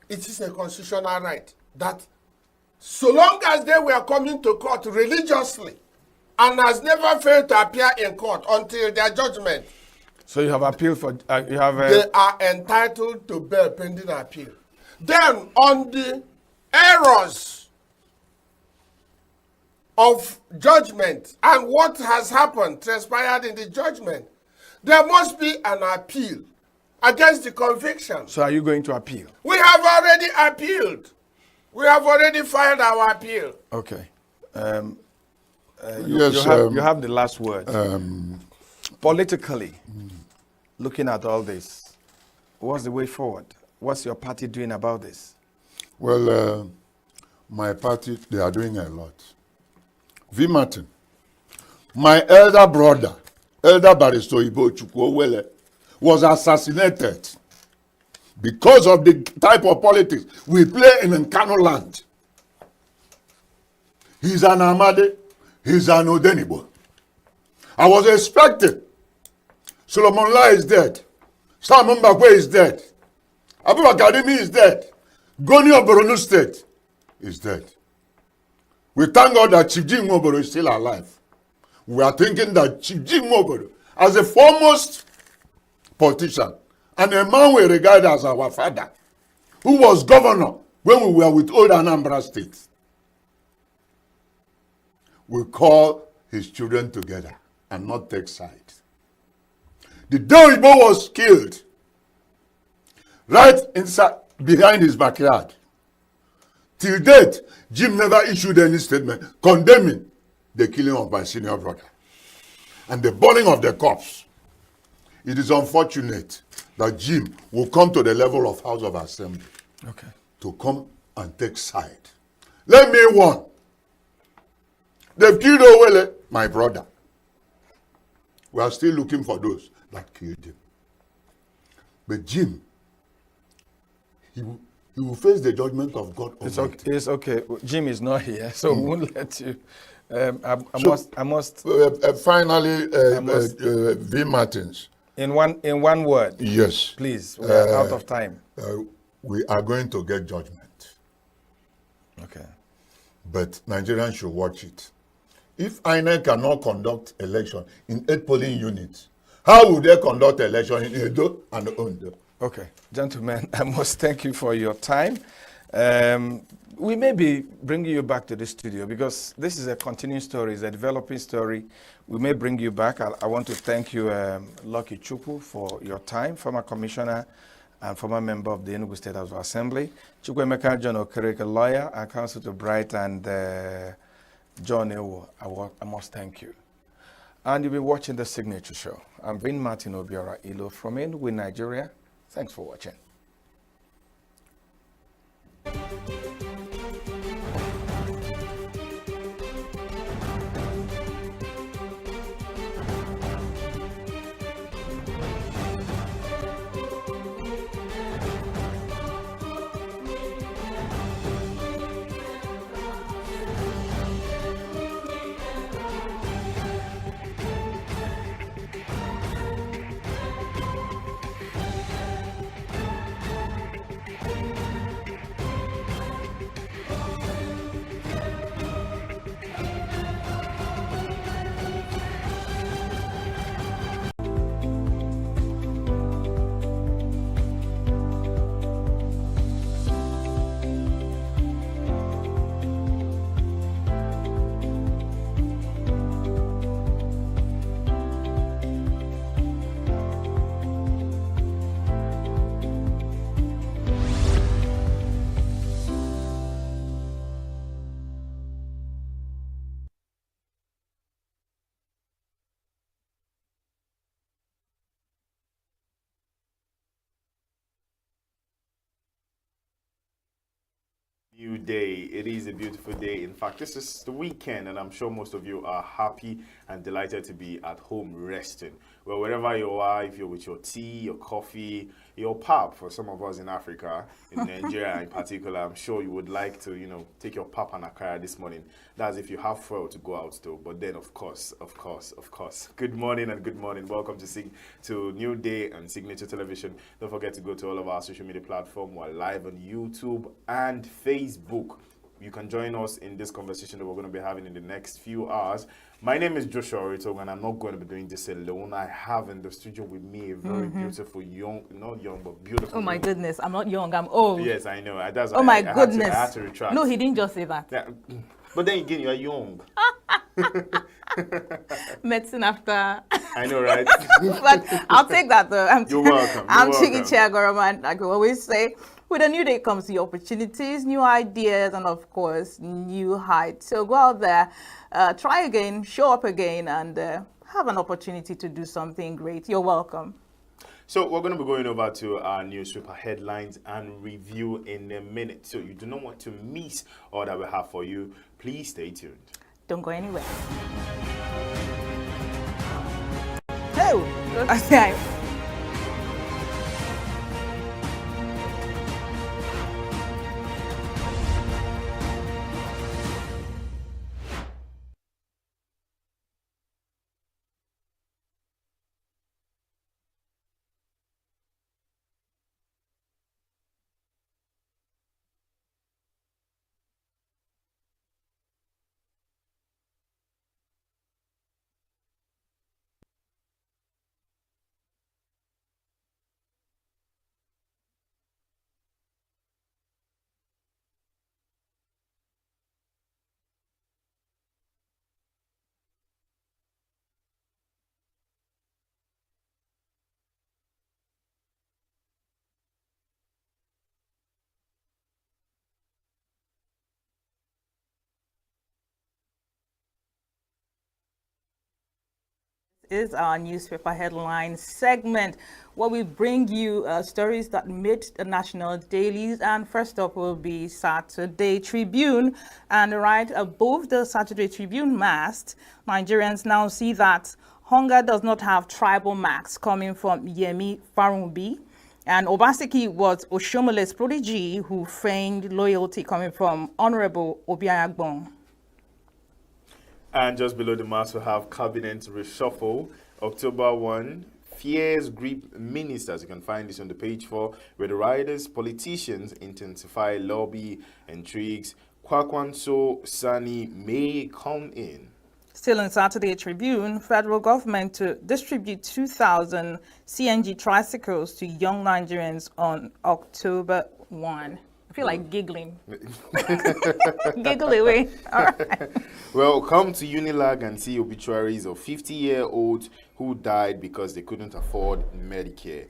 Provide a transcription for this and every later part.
it is a constitutional right that so long as they were coming to court religiously and has never failed to appear in court until their judgment, So you have appeal for, you have... they are entitled to bail pending appeal. Then on the errors of judgment and what has happened, transpired in the judgment, there must be an appeal against the conviction. So are you going to appeal? We have already appealed. We have already filed our appeal. Okay. Yes, you have the last word. Politically, looking at all this, what's the way forward? What's your party doing about this? Well, my party, they are doing a lot. V. Martin, my elder brother, Elder Barrister Ibo Chukwuowele, was assassinated because of the type of politics we play in Nkano land. He's an Amade, he's an Odenibo. I was expecting Solomon Lai is dead, Sam Mbakwe is dead, Abubakar Adimi is dead, Goni of Borno State is dead. We thank God that Chief Jim Nwoboro is still alive. We are thinking that Chief Jim Nwoboro, as a foremost politician and a man we regard as our father, who was governor when we were with old Anambra State, will call his children together and not take sides. The day Igbo was killed, right inside behind his backyard, till date, Jim never issued any statement condemning the killing of my senior brother and the burning of the corpse. It is unfortunate that Jim will come to the level of House of Assembly to come and take side. Let me warn. They've killed Owele, my brother. We are still looking for those that killed him. But Jim, he will face the judgment of God Almighty. It's okay. Jim is not here, so we won't let you. I must. Finally, V. Martins. In one word. Yes. Please, we are out of time. We are going to get judgment. Okay. But Nigerians should watch it. If INEC cannot conduct election in 8 polling units, how will they conduct election in Edo and Ondo? Okay, gentlemen, I must thank you for your time. We may be bringing you back to the studio because this is a continuing story, it's a developing story. We may bring you back. I want to thank you, Lucky Chukwu, for your time, former commissioner and former member of the ENUGU State House of Assembly. Chukwuemeka John Okereke, lawyer and counsel to Bright, and John Ewo. I must thank you. And you've been watching The Signature Show. I'm Vin Martin Obiora Ilo from ENUGU, Nigeria. Thanks for watching. New day. It is a beautiful day. In fact, this is the weekend, and I'm sure most of you are happy and delighted to be at home resting. Well, wherever you are, if you're with your tea, your coffee, your pap, for some of us in Africa, in Nigeria in particular, I'm sure you would like to, take your pap and akara this morning. That's if you have fuel to go out to. But then, of course. Good morning and good morning. Welcome to New Day and Signature Television. Don't forget to go to all of our social media platforms. We're live on YouTube and Facebook. You can join us in this conversation that we're going to be having in the next few hours. My name is Joshua Orito, and I'm not going to be doing this alone. I have in the studio with me a very beautiful, not young, but beautiful. Oh my goodness, I'm not young, I'm old. Yes, I know. That's oh my goodness. I had to retract. No, he didn't just say that. Yeah. But then again, you are young. Medicine after. I know, right? But I'll take that though. You're welcome. I'm Chigi Chiagoroman, like we always say. With a new day comes new opportunities, new ideas, and of course, new heights. So go out there, try again, show up again, and have an opportunity to do something great. You're welcome. So we're going to be going over to our newspaper headlines and review in a minute. So you do not want to miss all that we have for you. Please stay tuned. Don't go anywhere. Oh, okay. Is our newspaper headline segment where we bring you stories that made the national dailies. And first up will be Saturday Tribune. And right above the Saturday Tribune mast, Nigerians now see that hunger does not have tribal marks, coming from Yemi Farumbi. And Obaseki was Oshomole's protege who feigned loyalty, coming from Honorable Obiagbon. And just below the mast, we have Cabinet Reshuffle. October 1, fears grip ministers. You can find this on the page 4, where the riders, politicians intensify lobby intrigues. Kwakwanso Sani may come in. Still in Saturday Tribune, federal government to distribute 2,000 CNG tricycles to young Nigerians on October 1. I feel like giggling. Giggle away. All right. Well, come to Unilag and see obituaries of 50-year-olds who died because they couldn't afford Medicare,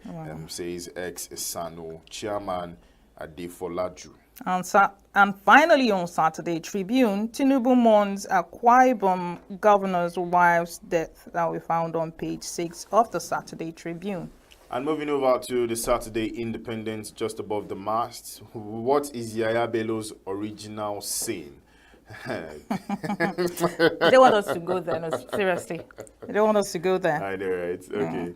says ex-Sano chairman Adefolaju. And finally on Saturday Tribune, Tinubu mourns Akwa Ibom governor's wife's death that we found on page 6 of the Saturday Tribune. And moving over to the Saturday Independent, just above the mast, what is Yaya Bello's original sin? They want us to go there, no, seriously. They don't want us to go there. I know, right? Okay.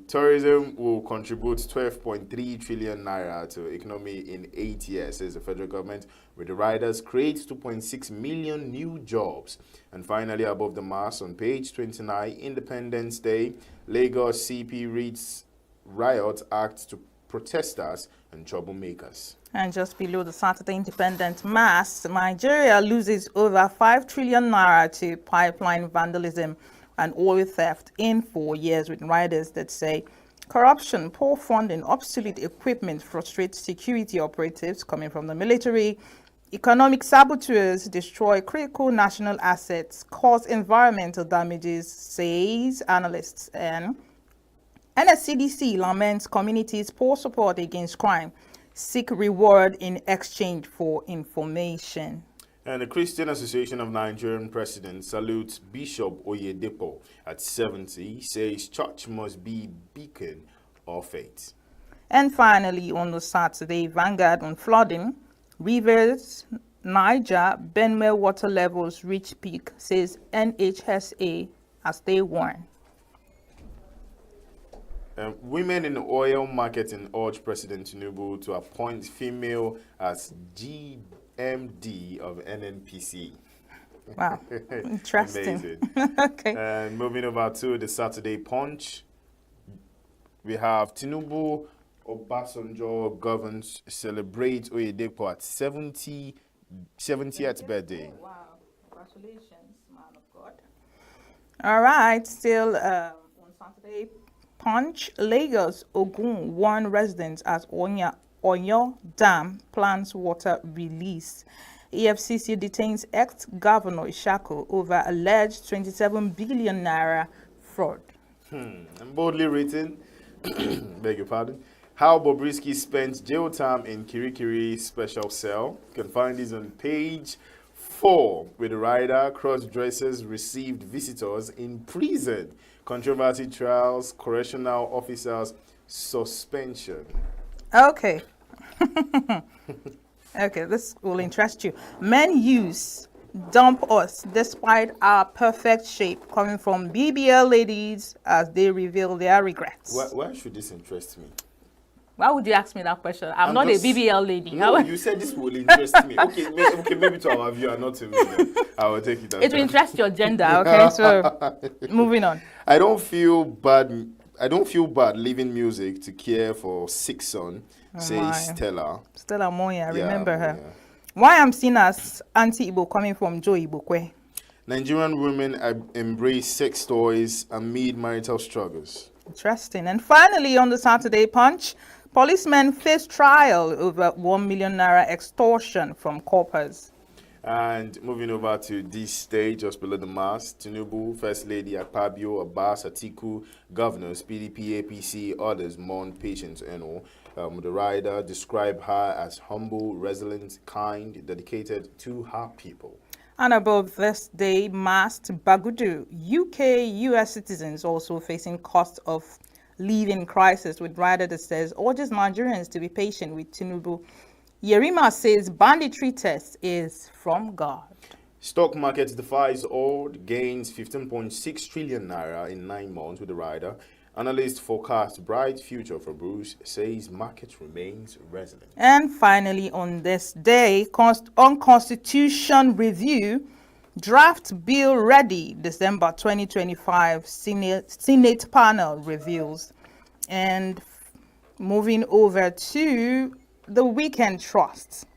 Tourism will contribute 12.3 trillion naira to economy in 8 years, says the federal government, with the riders create 2.6 million new jobs. And finally, above the mast on page 29, Independence Day, Lagos CP reads riot act to protesters and troublemakers. And just below the Saturday Independent mast, Nigeria loses over 5 trillion naira to pipeline vandalism and oil theft in 4 years, with riders that say corruption, poor funding, obsolete equipment frustrate security operatives coming from the military. Economic saboteurs destroy critical national assets, cause environmental damages, says analysts. And NSCDC laments communities' poor support against crime, seek reward in exchange for information. And the Christian Association of Nigerian Presidents salutes Bishop Oyedepo at 70, says church must be beacon of faith. And finally, on the Saturday Vanguard on flooding, rivers, Niger, Benue water levels reach peak, says NHSA as they warn. Women in oil marketing urge President Tinubu to appoint female as GMD of NNPC. Wow, interesting. Amazing. Okay. And moving over to the Saturday Punch, we have Tinubu Obasanjo governs celebrates Oyedepo at 70th birthday. Wow, congratulations, man of God. All right, still on Saturday Punch, Lagos, Ogun, one resident at Oyo Dam plans water release. EFCC detains ex-governor Ishako over alleged 27 billion naira fraud. And boldly written, beg your pardon, how Bobrisky spent jail time in Kirikiri special cell. You can find this on page 4 with the rider. Cross-dressers received visitors in prison. Controversy trials, correctional officers, suspension. Okay. Okay, this will interest you. Men use dump us despite our perfect shape, coming from BBL ladies as they reveal their regrets. Why should this interest me? Why would you ask me that question? I'm not just- a BBL lady. No, you said this will interest me. Okay, maybe to our viewer, not to me. Then. I will take it as It will that. interest your gender, okay? So, moving on. I don't feel bad leaving music to care for sick son, says my. Stella. Stella Moya, Yeah, remember her. yeah. Why I'm seen as anti-Igbo coming from Joe Ibokwe. Nigerian women embrace sex toys amid marital struggles. Interesting. And finally, on the Saturday Punch, policemen face trial over 1 million naira extortion from corpers. And moving over to this stage, just below the mast, Tinubu, First Lady Akpabio, Abbas, Atiku, governors, PDP, APC, others mourn Patience Eno. The rider described her as humble, resilient, kind, dedicated to her people. And above this day, masked Bagudu, UK-US citizens also facing cost of living crisis, with rider that says urges Nigerians to be patient with Tinubu. Yerima says banditry test is from God. Stock market defies odd, gains 15.6 trillion naira in 9 months with the rider. Analysts forecast bright future for Bruce, says market remains resilient. And finally, on this day, on Constitution review, draft bill ready, December 2025, Senate panel reveals. And moving over to the Weekend Trust,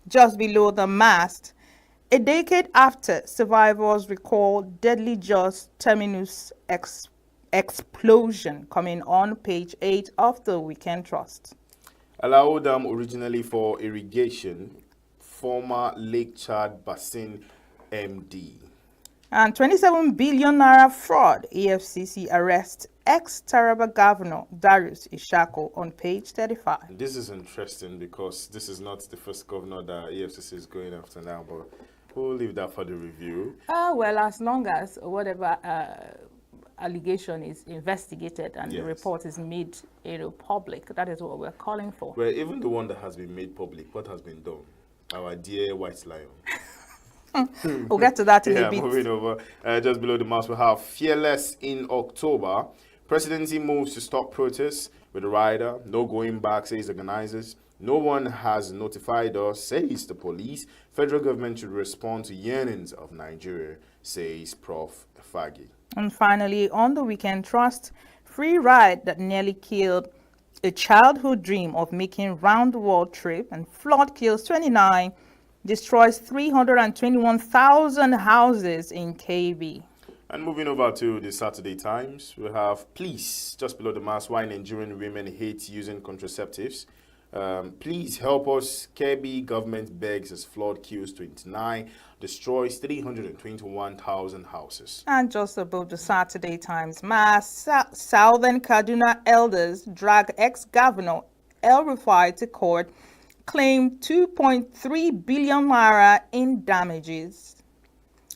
just below the mast, a decade after survivors recall deadly Jos Terminus explosion, coming on page 8 of the Weekend Trust. Alao Dam, originally for irrigation, former Lake Chad Basin MD. And 27 billion naira fraud, EFCC arrests ex-Taraba governor Darius Ishako on page 35. This is interesting because this is not the first governor that EFCC is going after now, but we'll leave that for the review. Well, as long as whatever allegation is investigated and the Yes. report is made public, that is what we're calling for. Well, even the one that has been made public, what has been done? Our dear White Lion. We'll get to that in Yeah, a bit. moving over. Just below the mouse, we have Fearless in October. Presidency moves to stop protests with the rider. No going back, says organizers. No one has notified us, says the police. Federal government should respond to yearnings of Nigeria, says Prof. Fagi. And finally, on the Weekend Trust, free ride that nearly killed a childhood dream of making round-the-world trip, and flood kills 29, destroys 321,000 houses in KB. And moving over to the Saturday Times, we have police just below the mass. Why Nigerian women hate using contraceptives. Please help us. KB government begs as flood kills 29, destroys 321,000 houses. And just above the Saturday Times, mass Southern Kaduna elders drag ex-governor El Rufai to court, claim 2.3 billion naira in damages.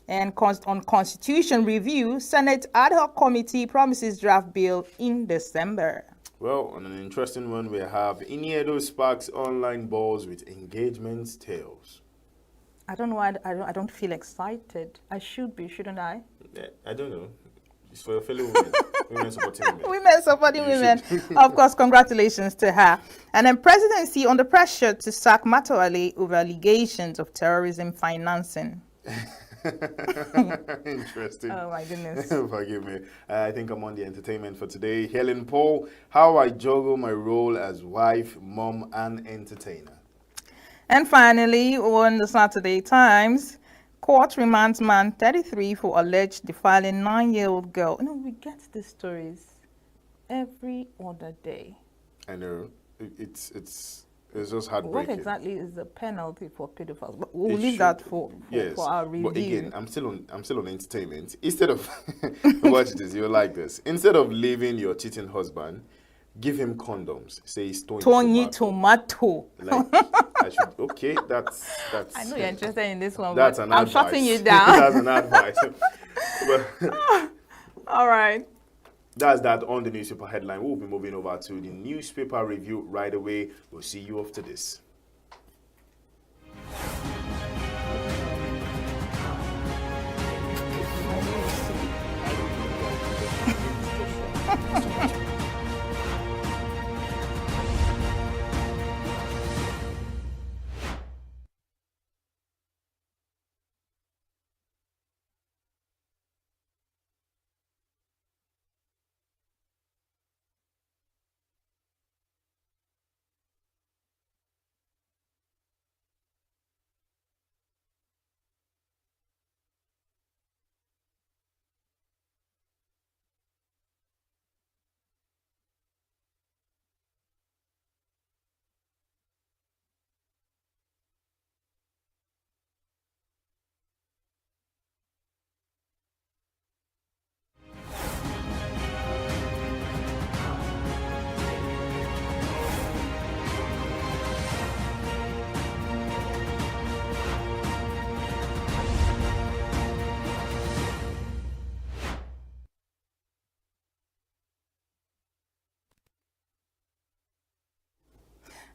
And on Constitution review, Senate ad hoc committee promises draft bill in December. Well, on an interesting one, we have Iniedo sparks online balls with engagement tales. I don't know why I don't feel excited. I should be, shouldn't I? I don't know. It's for your fellow women. Women supporting women. Women supporting You women. should. Of course, congratulations to her. And then presidency under pressure to sack Matawale over allegations of terrorism financing. Interesting. Oh my goodness. Forgive me. I think I'm on the entertainment for today. Helen Paul, how I juggle my role as wife, mom, and entertainer. And finally, on the Saturday Times, court remands man 33 for alleged defiling 9-year-old girl. You know, we get these stories every other day. I know. It's just What heartbreaking. exactly is the penalty for pedophiles? But we'll It leave should- that for yes, our review. But again, I'm still on entertainment. Instead of watch this, you'll like this. Instead of leaving your cheating husband, give him condoms. Say he's Tony Tomato. Like, I should. Okay, that's. I know you're interested in this one, That's but an I'm advice. shutting you down. That's an advice. But All right. that's that on the newspaper headline. We'll be moving over to the newspaper review right away. We'll see you after this.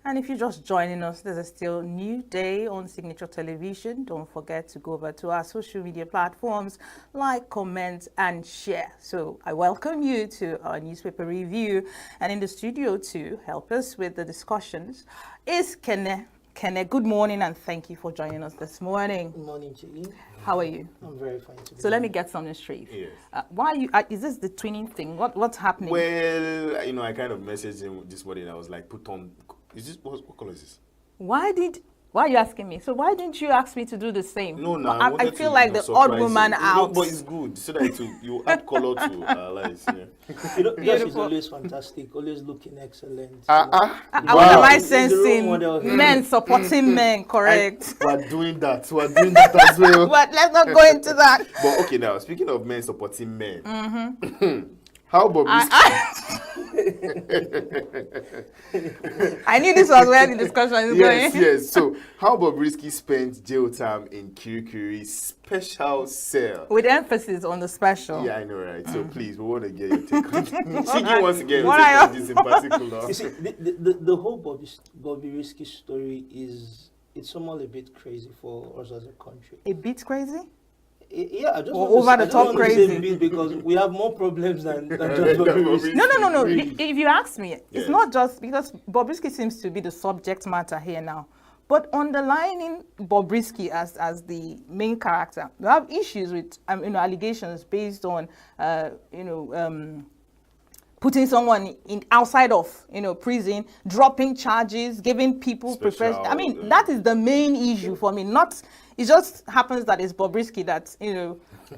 And if you're just joining us, there's a still new day on Signature Television. Don't forget to go over to our social media platforms, like, comment, and share. So I welcome you to our newspaper review. And in the studio to help us with the discussions is Kene. Kene, good morning and thank you for joining us this morning. Good morning, Chili. How are you? I'm very fine today. So let me get something straight. Yes. Why are you? Is this the twinning thing? What's happening? Well, I kind of messaged him this morning. I was like, put on. Is this what color is this? Why are you asking me? So why didn't you ask me to do the same? No, no. I feel like the odd woman out. No, but it's good so that you add color to our lives. Yeah. Josh is always fantastic, always looking excellent. What am I He's the role sensing? model here. Men supporting men, correct? We're doing that. We're doing that as well. But let's not go into that. But okay, now speaking of men supporting men, how about I knew this was where the discussion is yes, going. yes. So how Bobrisky spent jail time in Kirikiri's special cell? With emphasis on the special. Yeah, I know, right? So please, we want to get your take on Shiki wants to get your What take are on this in particular. You see, the whole Bobby Risky story it's somehow a bit crazy for us as a country. A bit crazy? Yeah, I just Or want over to, the I just top want to say crazy. a bit because we have more problems than just Bobby Risky. No. Really? If you ask me, Yes. it's not just because Bobrisky seems to be the subject matter here now. But underlining Bobrisky as the main character, we have issues with allegations based on putting someone in outside of prison, dropping charges, giving people preference. I mean, that is the main issue for me. Not it just happens that it's Bobrisky that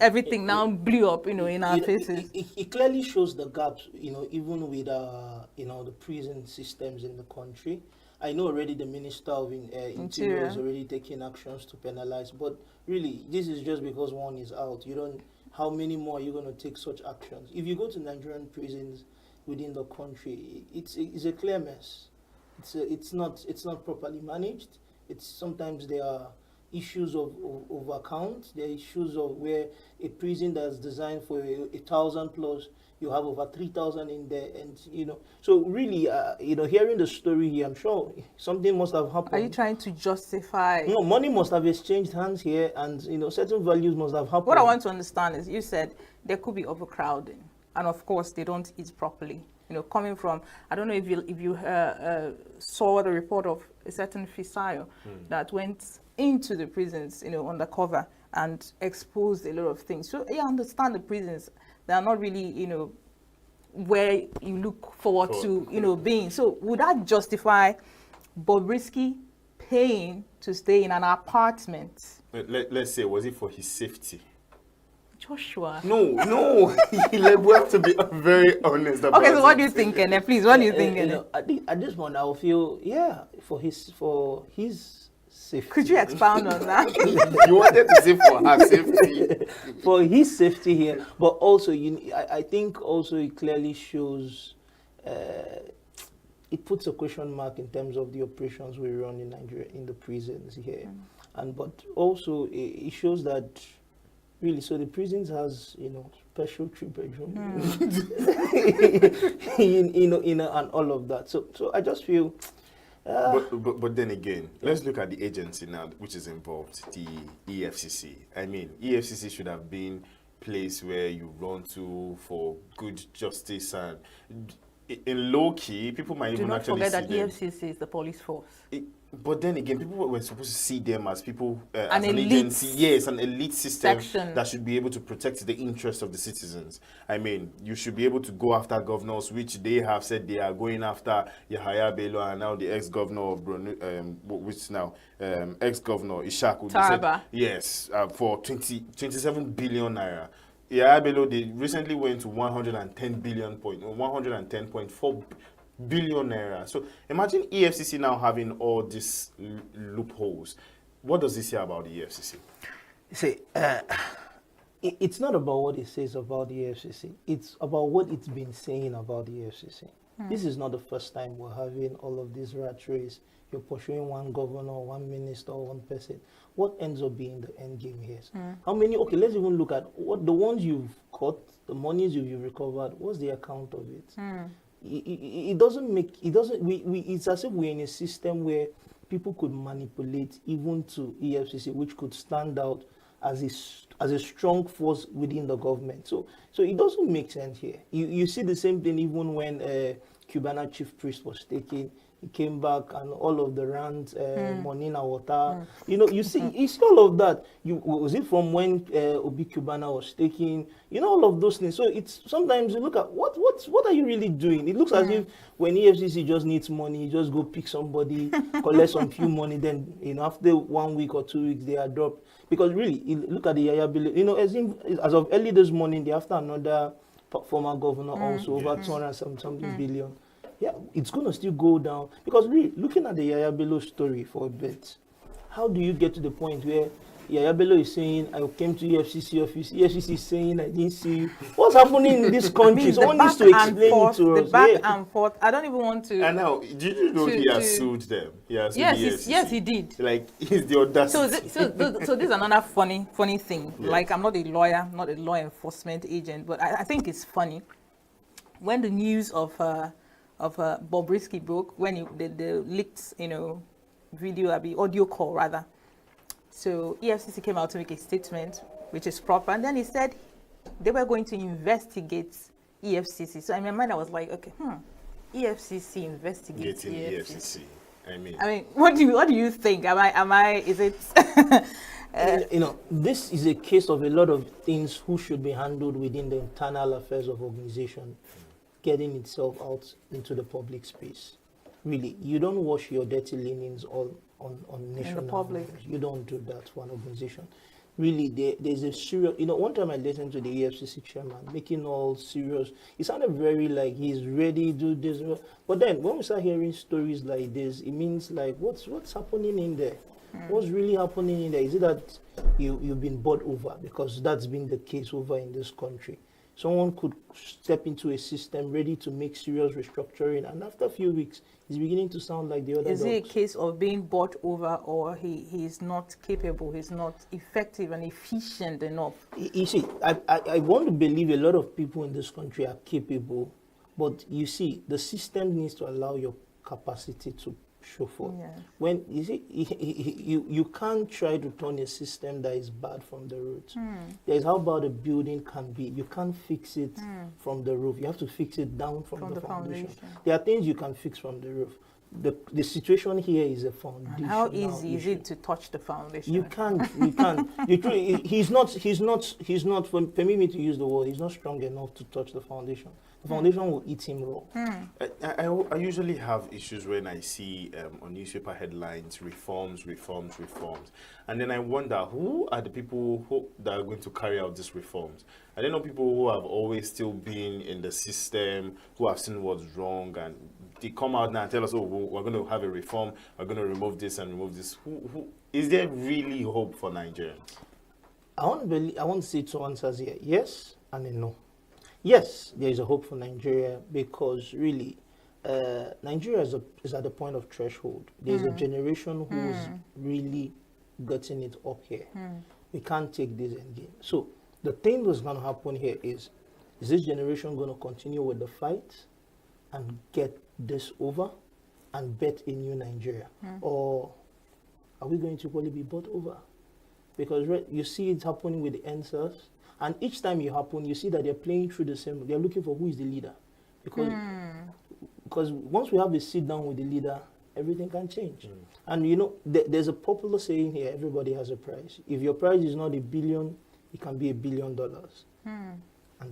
everything now blew up in our faces. It clearly shows the gaps, even with the prison systems in the country. I know already the Minister of Interior is already taking actions to penalize, but really, this is just because one is out. How many more are you going to take such actions? If you go to Nigerian prisons within the country, it's a clear mess. It's not properly managed. Sometimes there are issues of account. There are issues of where a prison that's designed for 1,000 plus You have over 3,000 in there, and so really, hearing the story here, I'm sure something must have happened. Are you trying to justify? No, money must have exchanged hands here, and certain values must have happened. What I want to understand is, you said there could be overcrowding, and of course they don't eat properly. Coming from, I don't know if you saw the report of a certain Fisayo that went into the prisons, undercover, and exposed a lot of things. So I understand the prisons, they are not really, where you look forward to, being. So would that justify Bobrisky paying to stay in an apartment? Let's say, was it for his safety? Joshua. No. We have to be very honest about Okay, so what do you think, Ene? Please, what do you think, Ene? At this point, I will feel, for his safety. Could you expound on that? You wanted to say for her safety. For his safety here, but also, I think also it clearly shows, it puts a question mark in terms of the operations we run in Nigeria, in the prisons here. But also, it shows that really, so the prisons has, special 3-bedroom, and all of that. So I just feel. But then again, let's look at the agency now, which is involved, the EFCC. I mean, EFCC should have been a place where you run to for good justice, and in low key, people might Do even not actually forget see that them. EFCC is the police force. But then again, people were supposed to see them as people, An as an elite agency, yes, an elite system section that should be able to protect the interests of the citizens. I mean, you should be able to go after governors, which they have said they are going after Yahaya Bello, and now the ex-governor of Borno, which now ex-governor Ishaku. Taraba. Yes, for 27 billion naira. Yahaya Bello, they recently went to 110.4 billion naira. So imagine EFCC now having all these loopholes. What does this say about the EFCC? See, it's not about what it says about the EFCC. It's about what it's been saying about the EFCC. This is not the first time we're having all of these rat race. You're pursuing one governor, one minister, one person. What ends up being the end game here? How many? Okay, let's even look at what the ones you've caught, the monies you've recovered. What's the account of it? It doesn't make, it's as if we're in a system where people could manipulate even to EFCC, which could stand out as a strong force within the government. So it doesn't make sense here. You see the same thing even when Cubana chief priest was taken. He came back and all of the rand, money na water. You see all of that. Was it from when Obi Cubana was taken? All of those things. So it's sometimes you look at what are you really doing? It looks as if when EFCC just needs money, you just go pick somebody, collect some few money, then after 1 week or 2 weeks they are dropped. Because really, look at the Yaya Bello. As of early this morning, they after another former governor also over 200 something billion. Yeah, it's going to still go down. Because really, looking at the Yaya Bello story for a bit, how do you get to the point where Yaya Bello is saying, I came to EFCC office, EFCC is saying, I didn't see you. What's happening in this country? Someone needs to explain it to us. The back and forth. I don't even want to. And now, did you know he has sued them? He has sued the EFCC. Yes, he did. Like, he's the audacity. So this is another funny thing. Yes. Like, I'm not a lawyer, not a law enforcement agent, but I think it's funny. When the news of Bobrisky broke, when the leaked, video, audio call rather. So EFCC came out to make a statement, which is proper, and then he said they were going to investigate EFCC. So in my mind, I was like, okay, EFCC investigates EFCC. I mean, what do you think? Is it? This is a case of a lot of things who should be handled within the internal affairs of organization, getting itself out into the public space. Really, you don't wash your dirty linens all on national public. You don't do that for an organization. Really, there's a serious. One time I listened to the EFCC chairman making all serious. It sounded very like he's ready to do this, but then when we start hearing stories like this, it means like what's happening in there? What's really happening in there? Is it that you've been bought over? Because that's been the case over in this country. someone could step into a system ready to make serious restructuring, and after a few weeks, he's beginning to sound like the other Is it a dogs. case of being bought over, or he's not capable, he's not effective and efficient enough? You see, I want to believe a lot of people in this country are capable, but you see, the system needs to allow your capacity to show forth. Yeah. When you see, you can't try to turn a system that is bad from the roots. There's how bad a building can be. You can't fix it from the roof. You have to fix it down from the foundation. There are things you can fix from the roof. The situation here is a foundation. And how easy is it to touch the foundation? You can't. He's not. Permit me to use the word. He's not strong enough to touch the foundation. The foundation will eat him raw. I usually have issues when I see on newspaper headlines reforms, and then I wonder who are the people that are going to carry out these reforms. I don't know, people who have always still been in the system, who have seen what's wrong, and they come out now and tell us, oh, we're going to have a reform, we're going to remove this and remove this. Who is there really hope for Nigerians? I want to say two answers here: yes and a no. Yes, there is a hope for Nigeria, because really, Nigeria is at the point of threshold. There's a generation who's really getting it up here. We can't take this again. So the thing that's going to happen here is this generation going to continue with the fight and get this over and bet a new Nigeria? Or are we going to probably be bought over? Because you see it happening with the NSAS. And each time it happens, you see that they're playing through the same. They're looking for who is the leader, because once we have a sit down with the leader, everything can change. And you know, there's a popular saying here: everybody has a price. If your price is not $1 billion, it can be $1 billion. And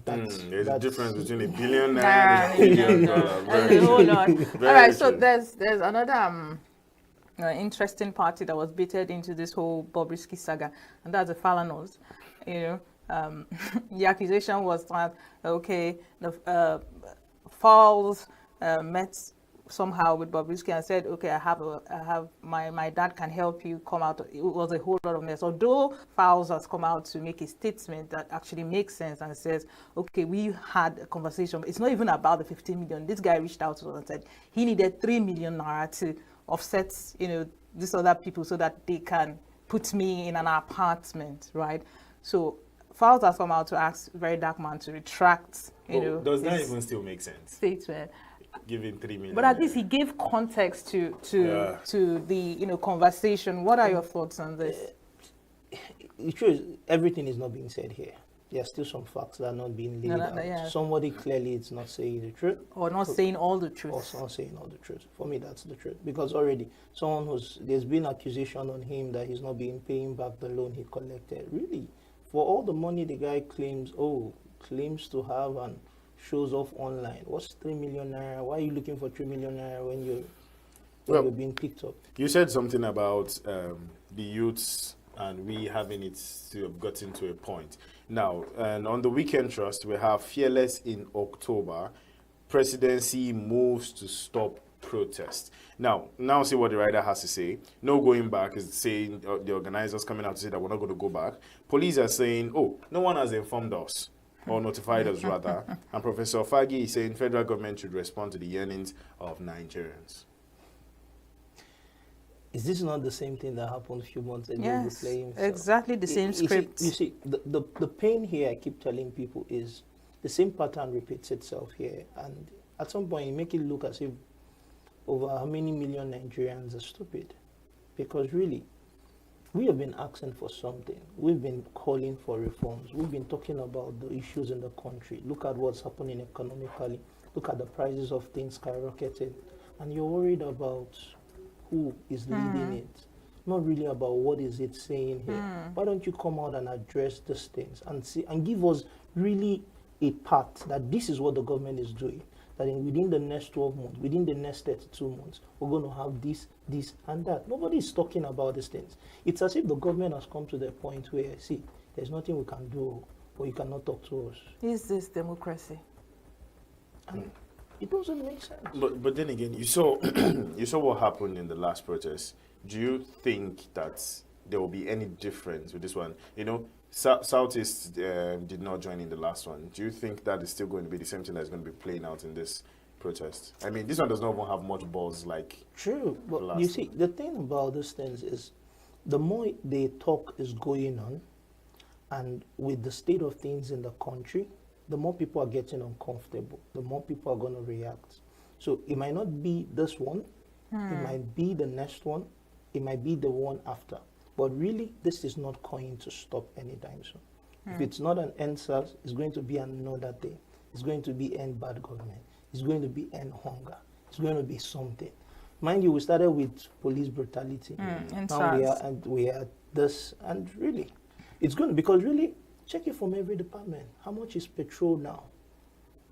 there's a difference between $1 billion and $1 billion. Hold on. Very All right, so true. there's another interesting party that was baited into this whole Bobrisky saga, and that's the Falanos. You know. The accusation was that, okay, the Falls met somehow with Bobrisky and said, okay, I have my dad can help you come out. It was a whole lot of mess. Although Falls has come out to make a statement that actually makes sense and says, okay, we had a conversation. It's not even about the 15 million. This guy reached out to us and said he needed 3 million naira to offset, you know, these other people so that they can put me in an apartment, right? So Falls has come out to ask Very Dark Man to retract, you know. Does that even still make sense? Statement. Giving 3 million. But at least he gave context to the conversation. What are your thoughts on this? It's true. Everything is not being said here. There are still some facts that are not being laid out. Yeah. Somebody clearly is not saying the truth. Or not saying all the truth. Or not saying all the truth. For me, that's the truth. Because already, there's been accusation on him that he's not being paying back the loan he collected. Really? For all the money the guy claims to have and shows off online, what's 3 million naira? Why are you looking for 3 million naira when you're being picked up? You said something about the youths and we having it to have gotten to a point. Now, and on the Weekend Trust, we have Fearless in October. Presidency moves to stop protest. Now see what the writer has to say. No going back is saying the organizers coming out to say that we're not going to go back. Police are saying, oh, no one has informed us or notified us rather. And Professor Fagi is saying federal government should respond to the yearnings of Nigerians. Is this not the same thing that happened a few months ago? Yes, with exactly the same script. You see, the pain here, I keep telling people, is the same pattern repeats itself here. And at some point, you make it look as if over how many million Nigerians are stupid. Because really, we have been asking for something. We've been calling for reforms. We've been talking about the issues in the country. Look at what's happening economically. Look at the prices of things skyrocketing. And you're worried about who is leading it. Not really about what is it saying here. Why don't you come out and address these things and see and give us really a path that this is what the government is doing. That within the next 12 months, within the next 32 months, we're going to have this, and that. Nobody is talking about these things. It's as if the government has come to the point where, see, there's nothing we can do, but you cannot talk to us. Is this democracy? And it doesn't make sense. But then again, you saw what happened in the last protest. Do you think that there will be any difference with this one? You know, Southeast did not join in the last one. Do you think that is still going to be the same thing that's going to be playing out in this protest? I mean, this one does not even have much buzz like. True, but you see, the thing about these things is, the more the talk is going on, and with the state of things in the country, the more people are getting uncomfortable, the more people are going to react. So it might not be this one, it might be the next one, it might be the one after. But really, this is not going to stop anytime soon. If it's not an end SARS, it's going to be another day. It's going to be end bad government. It's going to be end hunger. It's going to be something. Mind you, we started with police brutality. Now we are this, and really, it's going to, because really, check it from every department. How much is petrol now?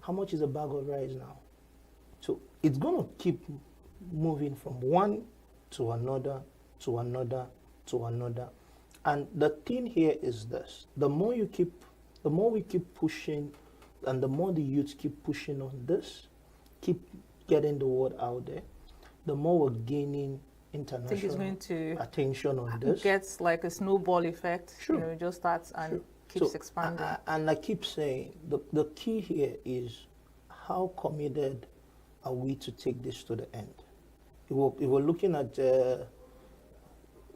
How much is a bag of rice now? So it's going to keep moving from one to another, to another, to another. And the thing here is this: the more we keep pushing, and the more the youth keep pushing on this, keep getting the word out there, the more we're gaining international attention on this. It gets like a snowball effect. Sure. You know, it just starts and keeps expanding. And I keep saying, the key here is, how committed are we to take this to the end? If we're looking at, if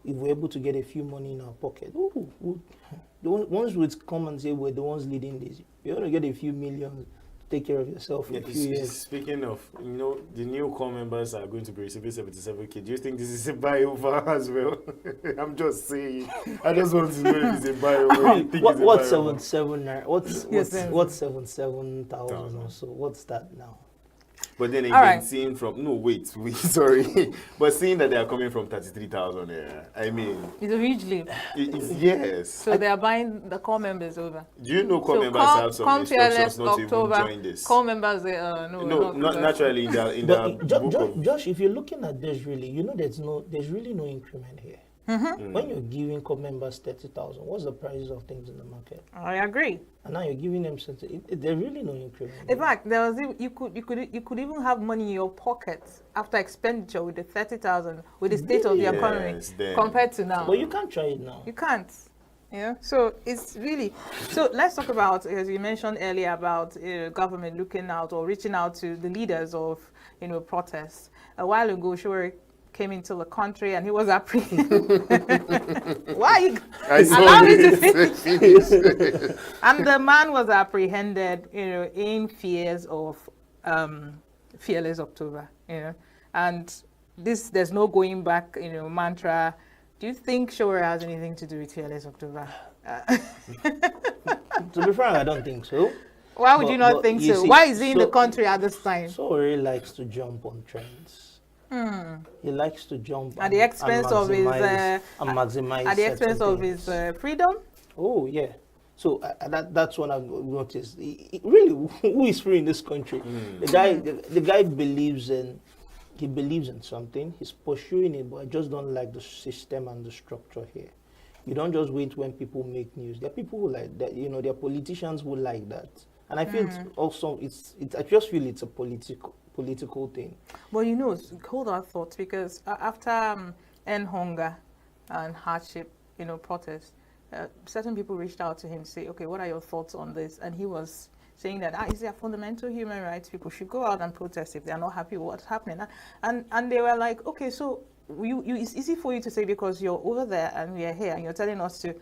we're able to get a few money in our pocket, the ones would come and say we're the ones leading this. You're going to get a few million to take care of yourself in a few years. Speaking of, you know, the new core members are going to be receiving 77K. Do you think this is a buy-over as well? I'm just saying. I just want to know if it's a buy-over. What's 77? What's 77,000 or so? What's that now? But then again, seeing from sorry, but seeing that they are coming from 33,000, I mean, it's a huge leap. Yes. So they are buying the core members over. Do you know core members have some instructions not to even join this? Core members, not naturally in the Josh, if you're looking at this, really, you know, there's really no increment here. When you're giving core members 30,000, what's the prices of things in the market? I agree. And now you're giving them there's really no increment. In fact, there was you could even have money in your pocket after expenditure with the 30,000 with the state of the economy compared to now. But you can't try it now. You can't. Yeah. So it's really. So let's talk about, as you mentioned earlier, about government looking out or reaching out to the leaders of protests. A while ago, Shuri came into the country and he was apprehended. Why? Allow me to finish. And the man was apprehended, in fears of Fearless October, and there's no going back, mantra. Do you think Shore has anything to do with Fearless October? To be frank, I don't think so. Why would you not think so? Why is he in the country at this time? Shore likes to jump on trends. He likes to jump at the expense of his maximize at the expense of his freedom. Oh yeah, so that's what I've noticed. Really, who is free in this country? The guy believes in something. He's pursuing it, but I just don't like the system and the structure here. You don't just wait when people make news. There are people who like that. There are politicians who like that, and I feel I just feel it's a political thing. Well, hold our thoughts, because after end hunger and hardship, protest, certain people reached out to him to say, okay, what are your thoughts on this? And he was saying that is there fundamental human rights? People should go out and protest if they are not happy with what's happening. And they were like, okay, so it's easy for you to say because you're over there and we are here and you're telling us to,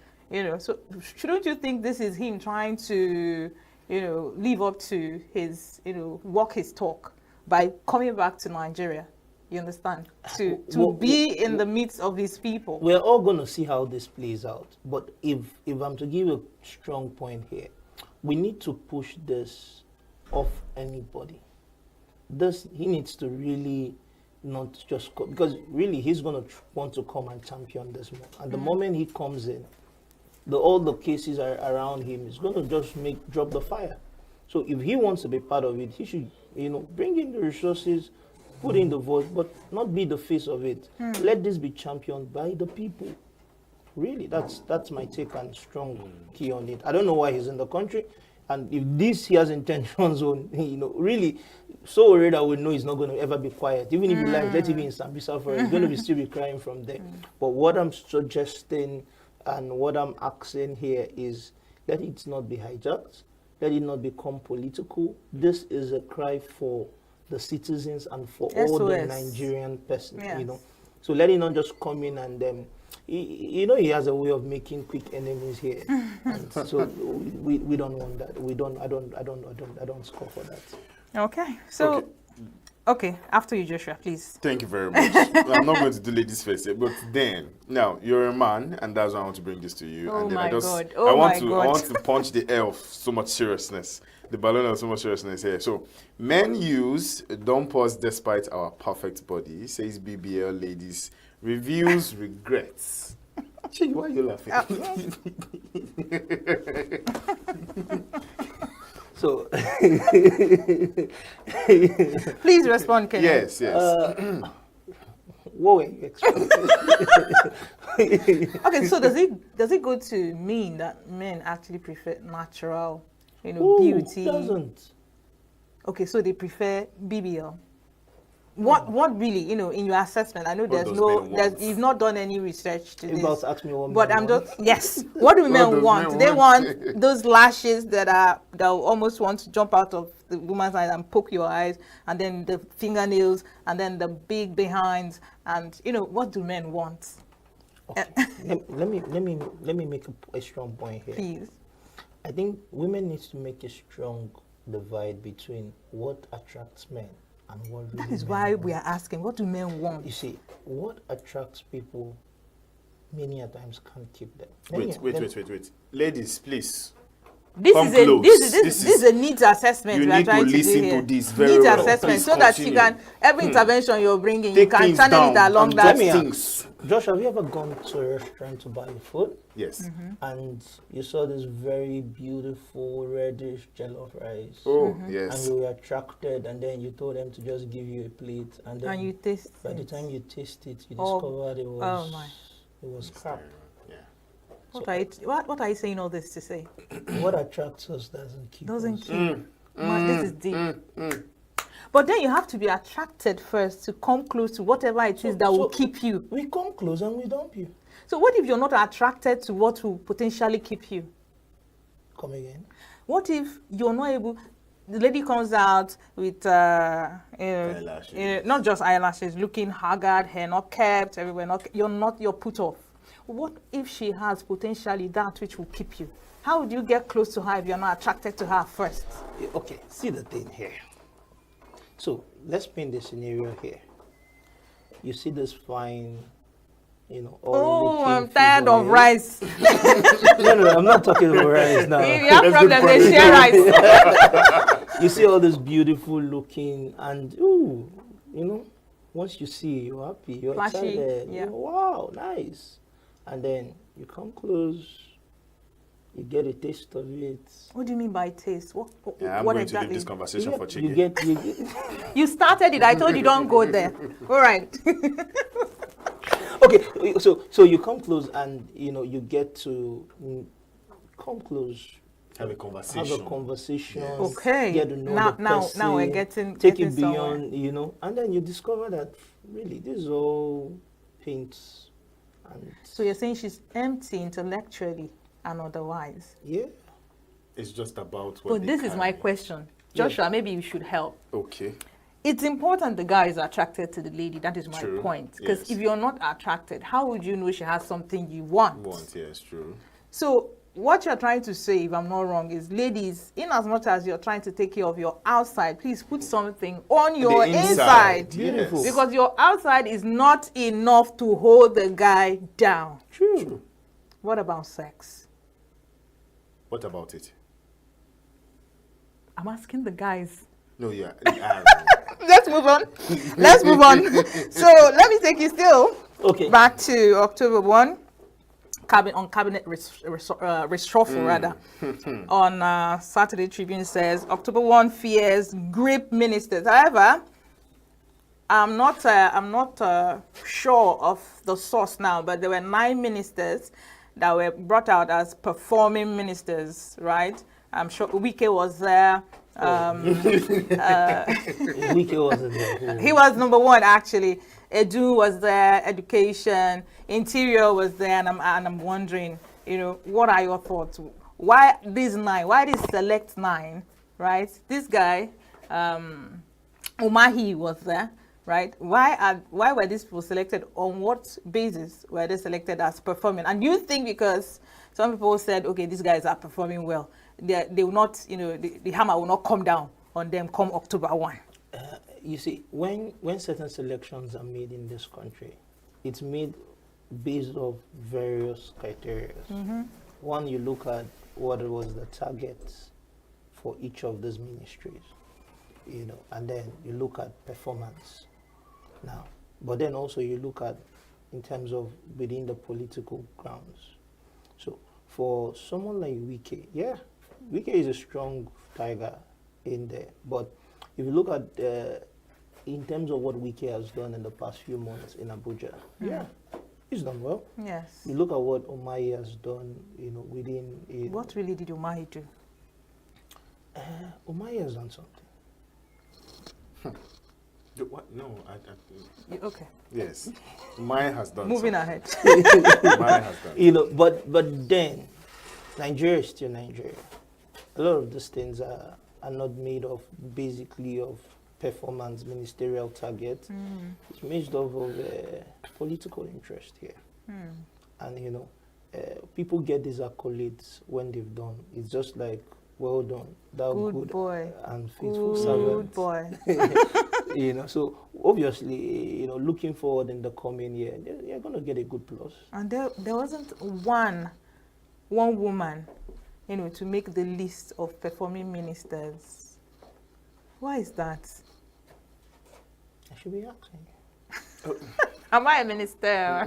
so shouldn't you think this is him trying to, live up to his, walk his talk by coming back to Nigeria? You understand? To be in the midst of these people. We're all going to see how this plays out. But if I'm to give a strong point here, we need to push this off anybody. He needs to really not just go, because really he's going to want to come and champion this more. And the moment he comes in, all the cases are around him is going to just drop the fire. So if he wants to be part of it, he should, bring in the resources, put in the voice, but not be the face of it. Let this be championed by the people. Really, that's my take and strong key on it. I don't know why he's in the country, and if he has intentions on, really, so already I would know he's not going to ever be quiet. Even if he likes, let him be in Sambisa for it, he's going to still be crying from there. But what I'm suggesting, And what I'm asking here is, let it not be hijacked. Let it not become political. This is a cry for the citizens and for all the SOS. Nigerian persons, Yes. So let it not just come in and he has a way of making quick enemies here. And so we don't want that. I don't score for that. Okay. So, okay. After you, Joshua, please. Thank you very much. I'm not going to do ladies first, but then now you're a man, and that's why I want to bring this to you. Oh and then my I just, God. I Oh want my to, God. I want to punch the air of so much seriousness, the balloon of so much seriousness here. So, men use don't pause despite our perfect body, says BBL ladies. Reviews regrets. Gee, why are you laughing? So Please respond, Kenny. Yes. what were you expecting? Okay, so does it go to mean that men actually prefer natural, Who beauty? doesn't? Okay, so they prefer BBL. What really, in your assessment? I know does men want? you've not done any research to You're this. about to ask me what But men I'm want? just yes. What do men does want? men They want? want those lashes that almost want to jump out of the woman's eyes and poke your eyes, and then the fingernails, and then the big behinds, and what do men want? Okay. let me make a strong point here. Please. I think women need to make a strong divide between what attracts men and what really That is men why want. we are asking, what do men want? You see, what attracts people many a times can't keep them. Wait. Ladies, please. This Come is a close. this is a needs assessment You we are need to trying to do listen here. to this very Needs well. assessment, Please so that you continue. can every intervention you're bringing, Take you can things channel it down along and that. get Let me things. Josh, have you ever gone to a restaurant to buy food Yes. and you saw this very beautiful reddish jollof rice? Oh, And yes. you were attracted, and then you told them to just give you a plate, and then And you taste by the it. time you taste it, you Oh, discovered it oh my. was crap. Yeah. What are you saying all this to say? What attracts us doesn't keep Doesn't us. keep. Man, this is deep. But then you have to be attracted first to come close to whatever it is that will keep you. We come close and we dump you. So what if you're not attracted to what will potentially keep you? Come again. What if you're not able? The lady comes out with Eyelashes. not just eyelashes, looking haggard, hair not kept, everywhere not. You're put off. What if she has potentially that which will keep you? How would you get close to her if you're not attracted to her first? Okay, see the thing here. So let's paint the scenario here. You see this fine, Oh, all-looking I'm tired of figure. rice. No, I'm not talking about rice now. If you have problem, they share rice. You see all this beautiful looking, and once you see, you're happy, you're Flashy, excited. yeah. Wow, nice. And then you come close, you get a taste of it. What do you mean by taste? What Yeah, I'm what going exactly? to leave this conversation for You chicken. get You started it. I told you don't go there. All right. okay. So you come close, and you get to come close. Have a Have conversation. a conversation. Okay. Get to know the Now person, we're getting take getting it beyond, and then you discover that really this is all paint, and So you're saying she's empty intellectually and otherwise. yeah. It's just about what But they this is my carry. question. Joshua, maybe you should help. Okay. It's important the guy is attracted to the lady. That is my True. point. Because Yes. if you're not attracted, how would you know she has something you want? Yes, true. So what you're trying to say, if I'm not wrong, is ladies, in as much as you're trying to take care of your outside, please put something on your inside. Beautiful. Yes. Because your outside is not enough to hold the guy down. True. What about sex? What about it? I'm asking the guys. No, yeah. Let's move on. Let's move on. So let me take you still Okay. back to October 1. Cabinet reshuffle rather. On Saturday Tribune says October 1 fears grip ministers. However, I'm not sure of the source now, but there were 9 ministers that were brought out as performing ministers, right? I'm sure Wike was there. Wike wasn't there. He was number 1 actually. Edu was there, education, interior was there, and I'm wondering, you know, what are your thoughts? Why these 9? Why this select 9? Right? This guy, Umahi was there, right? Why were these people selected? On what basis were they selected as performing? And you think because some people said, okay, these guys are performing well, they will not, you know, the hammer will not come down on them come October 1. You see, when certain selections are made in this country, it's made based off various criteria. One, you look at what was the targets for each of these ministries, you know, and then you look at performance now. But then also you look at in terms of within the political grounds. So for someone like Wike, yeah, Wike is a strong tiger in there. But if you look at in terms of what Wike has done in the past few months in Abuja, yeah, he's done well. Yes. You look at what Umahi has done, you know, within. What really did Umahi do? Umahi has done something. What? No, Okay. yes. Mine has done Moving something. ahead. Mine has done. You know, but then Nigeria is still Nigeria. A lot of these things are not made of basically of performance ministerial targets. It's made of political interest here. And you know, people get these accolades when they've done. It's just like, well done, thou Good boy. and faithful Good servant. boy. You know, so obviously, you know, looking forward in the coming year, you're going to get a good plus. And there wasn't one woman, you know, to make the list of performing ministers. Why is that? I should be asking you. Am I a minister?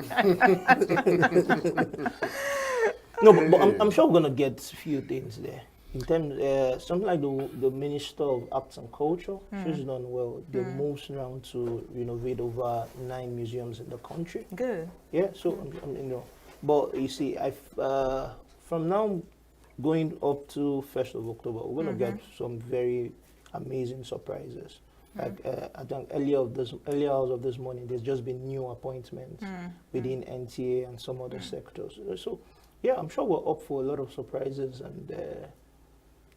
No, but I'm sure we're going to get a few things there. In terms, something like the Minister of Arts and Culture, she's done well. They moved around to renovate over 9 museums in the country. Good. Yeah, so you know, but you see, from now going up to 1st of October, we're going to get some very amazing surprises. Like I think earlier hours of this morning, there's just been new appointments within NTA and some other sectors. So yeah, I'm sure we're up for a lot of surprises, and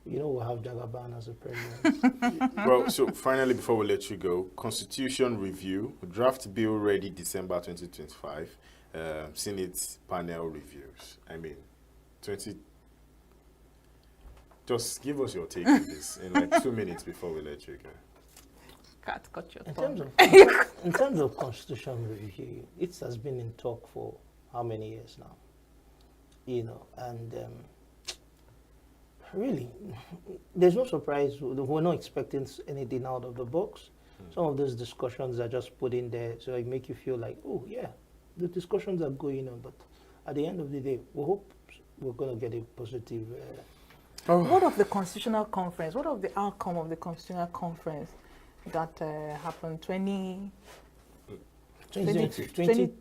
you know, we'll have Jagaban as a president. Well, so finally, before we let you go, Constitution review, draft bill ready December 2025, Senate panel reviews. I mean, just give us your take on this in like 2 minutes before we let you go. Cat cut your In tongue. terms of constitution review, it has been in talk for how many years now? You know, and really, there's no surprise. We're not expecting anything out of the box. Some of those discussions are just put in there, so it make you feel like, oh yeah, the discussions are going on. But at the end of the day, we hope we're going to get a positive. What of the Constitutional Conference? What of the outcome of the Constitutional Conference that happened 2020?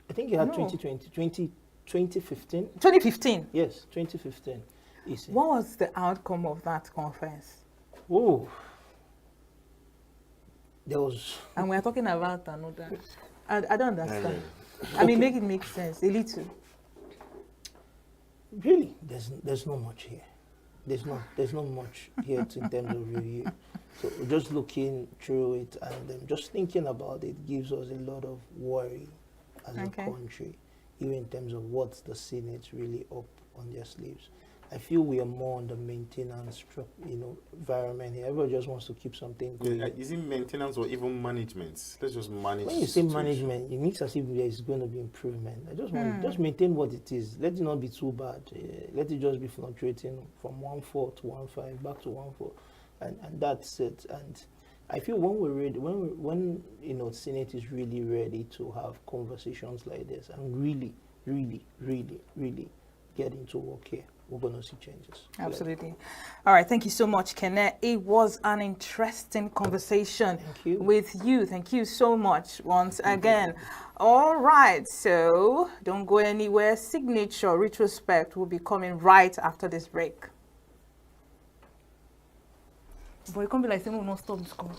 I think you had No. 2020, 2015. 2015. Yes, 2015. What was the outcome of that conference? Oh, there was. And we're talking about another. I don't understand. I mean, make it make sense a little. Really, there's not much here. There's not much here in terms of review. So just looking through it and then just thinking about it gives us a lot of worry as a country, even in terms of what's the Senate really up on their sleeves. I feel we are more on the maintenance, environment here. Everybody just wants to keep something going. Is it maintenance or even management? Let's just manage. When you say management, it means as if there is going to be improvement. I just want just maintain what it is. Let it not be too bad. Let it just be fluctuating from 1.4 to 1.5 back to 1.4, and that's it. And I feel when we're ready, when Senate is really ready to have conversations like this and really get into work here, we're going to see changes. Absolutely. All right. Thank you so much, Kenneth. It was an interesting conversation with you. Thank you so much once again. All right. So don't go anywhere. Signature Retrospect will be coming right after this break. But it can't be like saying we'll not stop this call.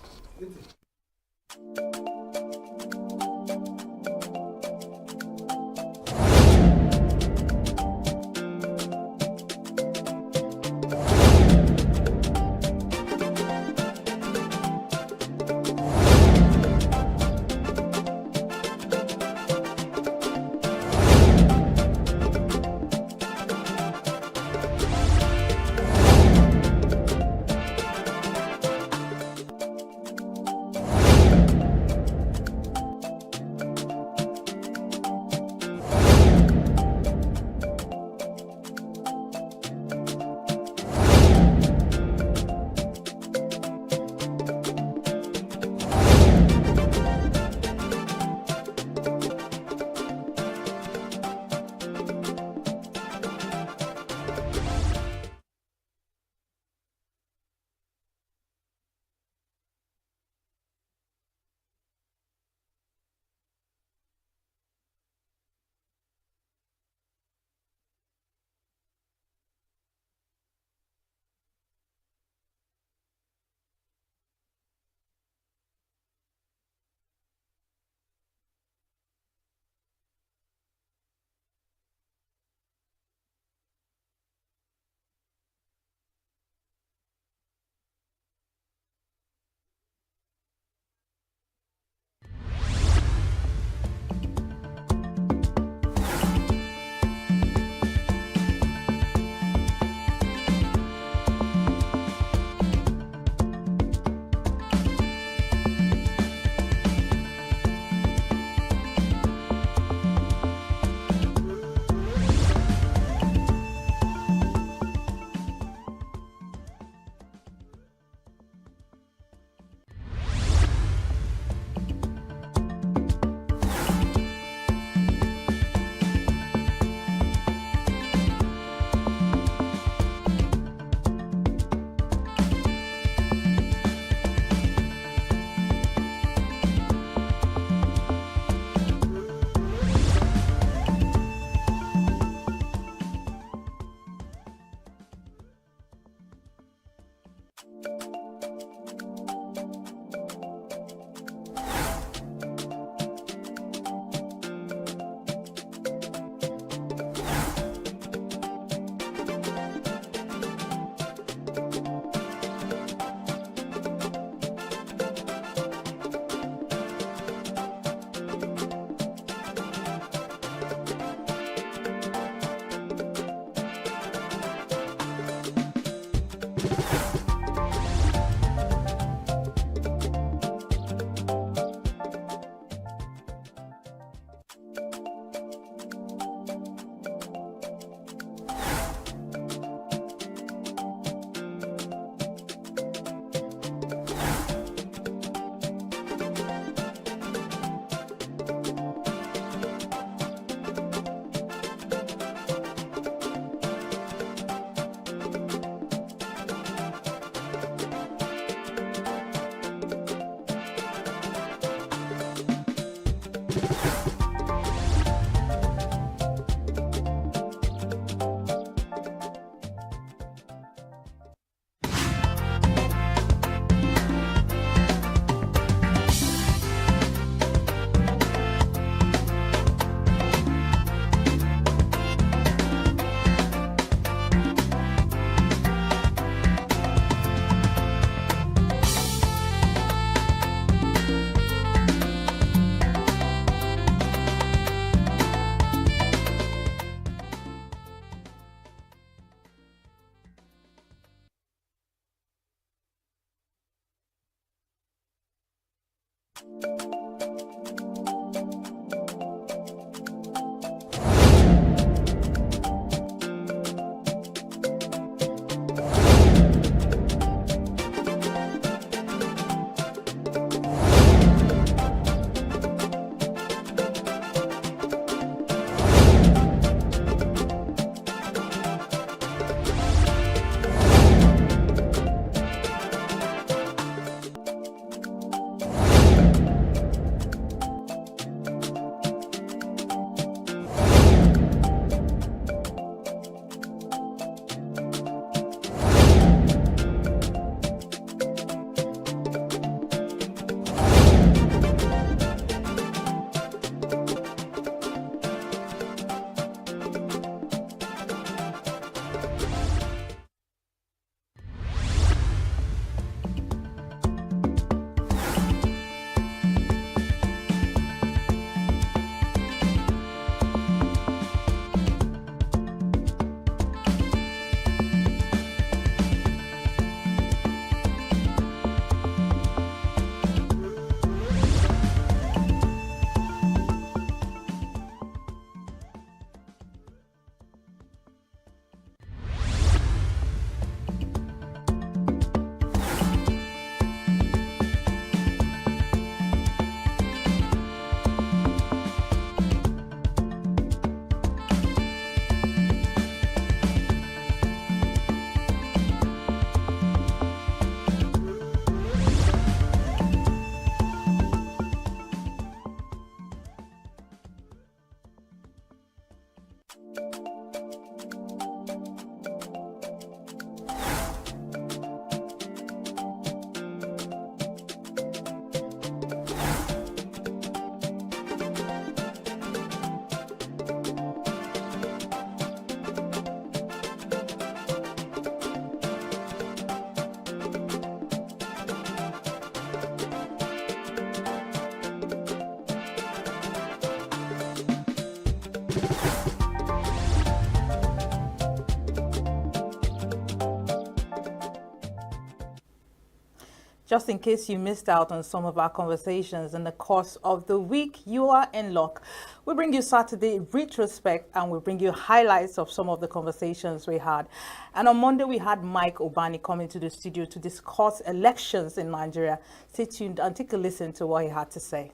Just in case you missed out on some of our conversations in the course of the week, you are in luck. We bring you Saturday retrospect and we bring you highlights of some of the conversations we had. And on Monday, we had Mike Obani coming to the studio to discuss elections in Nigeria. Stay tuned and take a listen to what he had to say.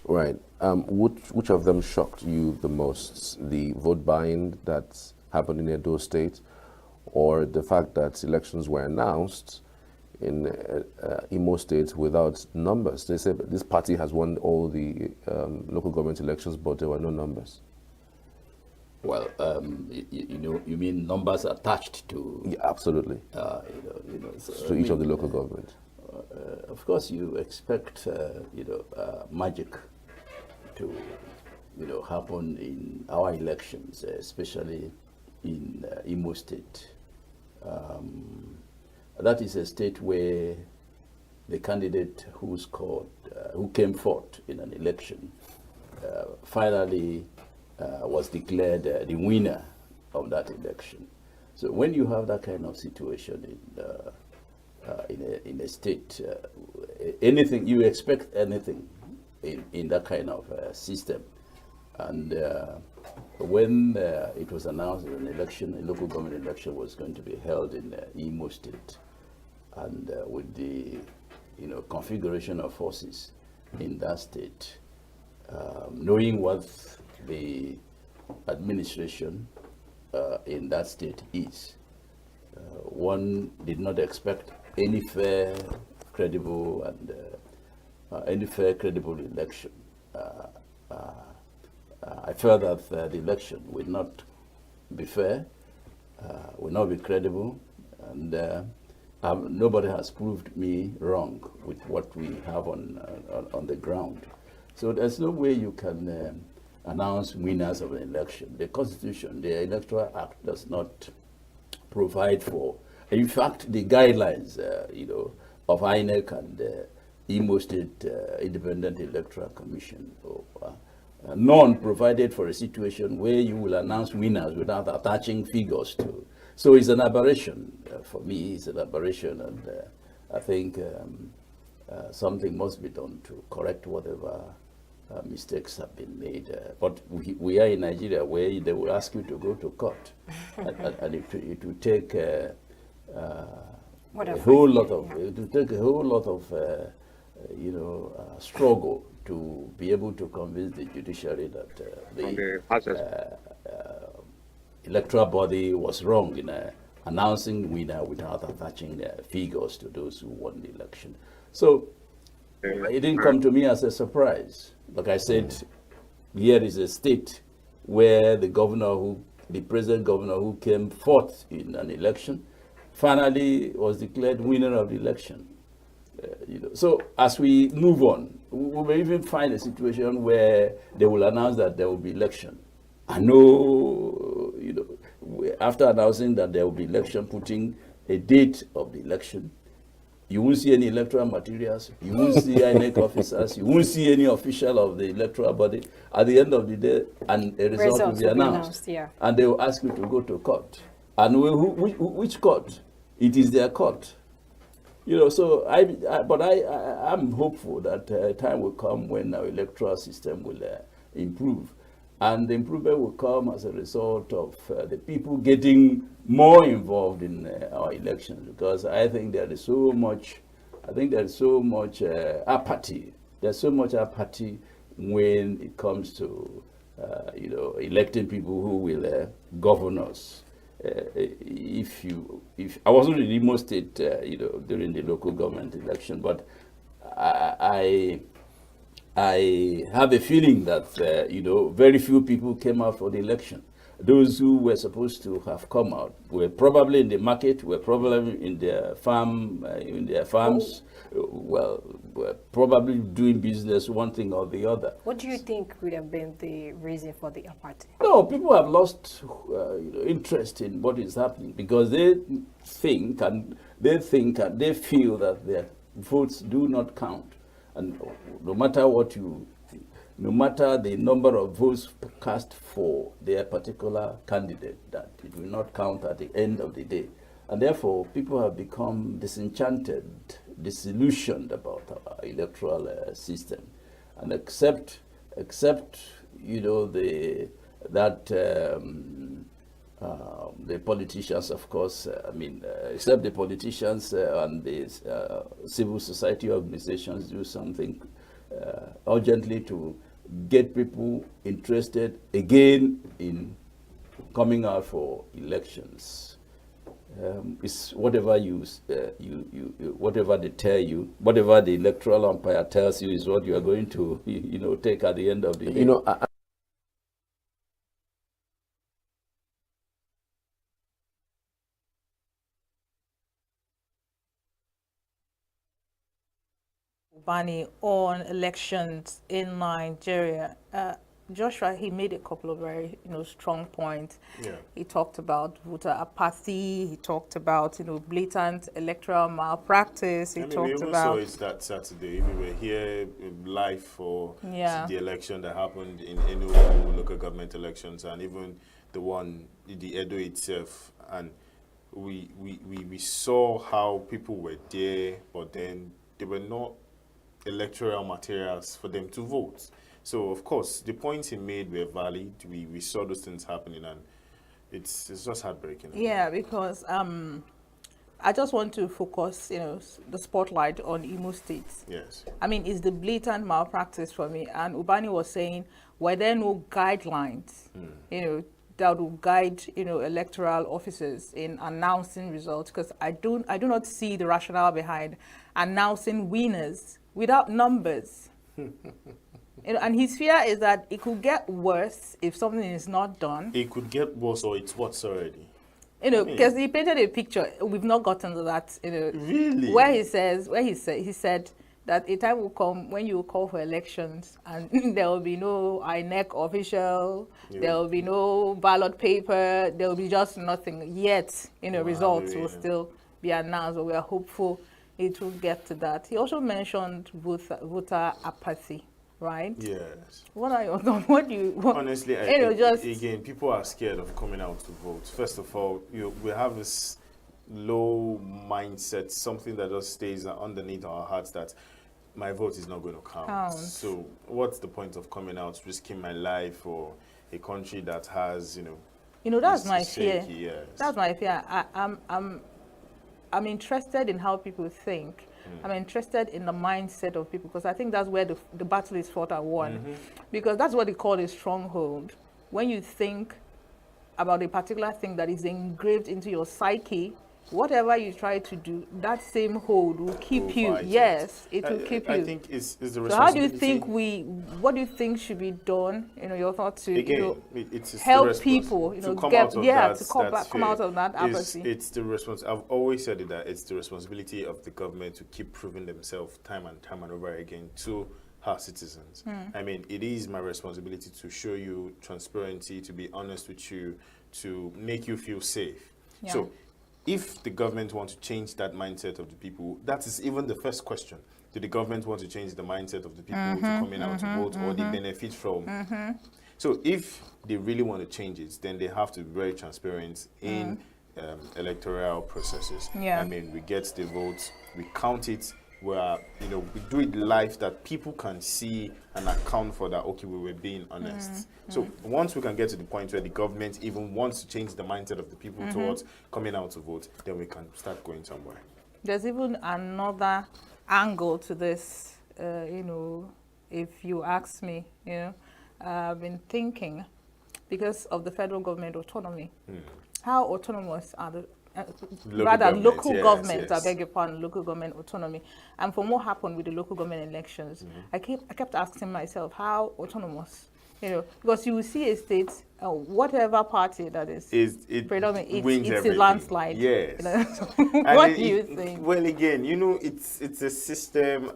Right. Which of them shocked you the most? The vote buying that happened in Edo State, or the fact that elections were announced in Imo State without numbers? They said this party has won all the local government elections, but there were no numbers. Well, you mean numbers attached to? Yeah, absolutely. So, to each of the local government. Of course, you expect magic to happen in our elections, especially in Imo State. That is a state where the candidate who came forth in an election, finally was declared the winner of that election. So when you have that kind of situation in a state, anything you expect anything in that kind of system, and when it was announced that an election, a local government election, was going to be held in Imo State, and with the configuration of forces in that state, knowing what the administration in that state is, one did not expect any fair, credible, and credible election. I felt that the election would not be fair, will not be credible, and nobody has proved me wrong with what we have on the ground. So there's no way you can announce winners of an election. The Constitution, the Electoral Act, does not provide for. In fact, the guidelines, of INEC and Imo State Independent Electoral Commission, none provided for a situation where you will announce winners without attaching figures to. So it's an aberration. For me, it's an aberration, and I think something must be done to correct whatever mistakes have been made. But we are in Nigeria where they will ask you to go to court, and it will take a whole lot of struggle to be able to convince the judiciary that the electoral body was wrong in announcing winner without attaching figures to those who won the election. So it didn't come to me as a surprise. Like I said, here is a state where the present governor who came fourth in an election finally was declared winner of the election. So as we move on, we may even find a situation where they will announce that there will be election. I know, after announcing that there will be election, putting a date of the election, you won't see any electoral materials, you won't see INEC officers, you won't see any official of the electoral body. At the end of the day, and a result will be announced. Yeah. And they will ask you to go to court. And which court? It is their court. So I'm hopeful that time will come when our electoral system will improve. And the improvement will come as a result of the people getting more involved in our elections, because I think there is so much apathy. There's so much apathy when it comes to electing people who will govern us. If I wasn't in Imo State, during the local government election, but I have a feeling that very few people came out for the election. Those who were supposed to have come out were probably in the market, were probably in their farms, were probably doing business, one thing or the other. What do you think would have been the reason for the apathy? No, people have lost interest in what is happening because they think and they feel that their votes do not count. And no matter the number of votes cast for their particular candidate, that it will not count at the end of the day. And therefore, people have become disenchanted, disillusioned about our electoral system. And except the politicians, of course, except the politicians and the civil society organizations do something urgently to get people interested again in coming out for elections. It's whatever whatever they tell you, whatever the electoral umpire tells you is what you are going to take at the end of the day. Bani on elections in Nigeria. Joshua, he made a couple of very strong points. Yeah. He talked about voter apathy. He talked about blatant electoral malpractice. He talked we even about saw it that Saturday. We were here live for the election that happened in ENUGU local government elections, and even the Edo itself. And we saw how people were there, but then they were not electoral materials for them to vote. So of course, the points he made were valid. We saw those things happening, and it's just heartbreaking. Yeah, because I just want to focus, the spotlight on Imo State. Yes. I mean, it's the blatant malpractice for me. And Ubani was saying, were there no guidelines, that will guide, electoral officers in announcing results? Because I do not see the rationale behind announcing winners without numbers. And his fear is that it could get worse if something is not done. It could get worse, or it's what's already. Because he painted a picture. We've not gotten to that. Really? Where he said that a time will come when you call for elections and there will be no INEC official, there will be no ballot paper, there will be just nothing. Yet, results will still be announced, but we are hopeful it will get to that. He also mentioned voter apathy. Right? Yes. What are your thoughts? What do you... Honestly, again, people are scared of coming out to vote. First of all, we have this low mindset, something that just stays underneath our hearts, that my vote is not going to count. So what's the point of coming out, risking my life for a country that has, that's my fear. Yes. That's my fear. I'm interested in how people think. I'm interested in the mindset of people, because I think that's where the battle is fought and won. Because that's what they call a stronghold. When you think about a particular thing that is engraved into your psyche, whatever you try to do, that same hold will keep you. Yes, it will keep you. I think it's the responsibility. So how do you think what do you think should be done? Your thought to it's help people, to come out of that apathy. It's the responsibility. I've always said that it's the responsibility of the government to keep proving themselves time and over again to her citizens. I mean, it is my responsibility to show you transparency, to be honest with you, to make you feel safe. Yeah. So if the government wants to change that mindset of the people, that is even the first question. Do the government want to change the mindset of the people to coming out to vote, or they benefit from? So if they really want to change it, then they have to be very transparent in electoral processes. Yeah. I mean, we get the votes, we count it, where we do it live, that people can see and account for that. Okay, we were being honest. So once we can get to the point where the government even wants to change the mindset of the people towards coming out to vote, then we can start going somewhere. There's even another angle to this. If you ask me, I've been thinking, because of the federal government autonomy, how autonomous are the local governments, I beg your pardon, local government autonomy. And from what happened with the local government elections, I kept asking myself, how autonomous? Because you will see a state, whatever party that is predominant, it's a landslide. Yes. What do you think? Well, again, it's a system.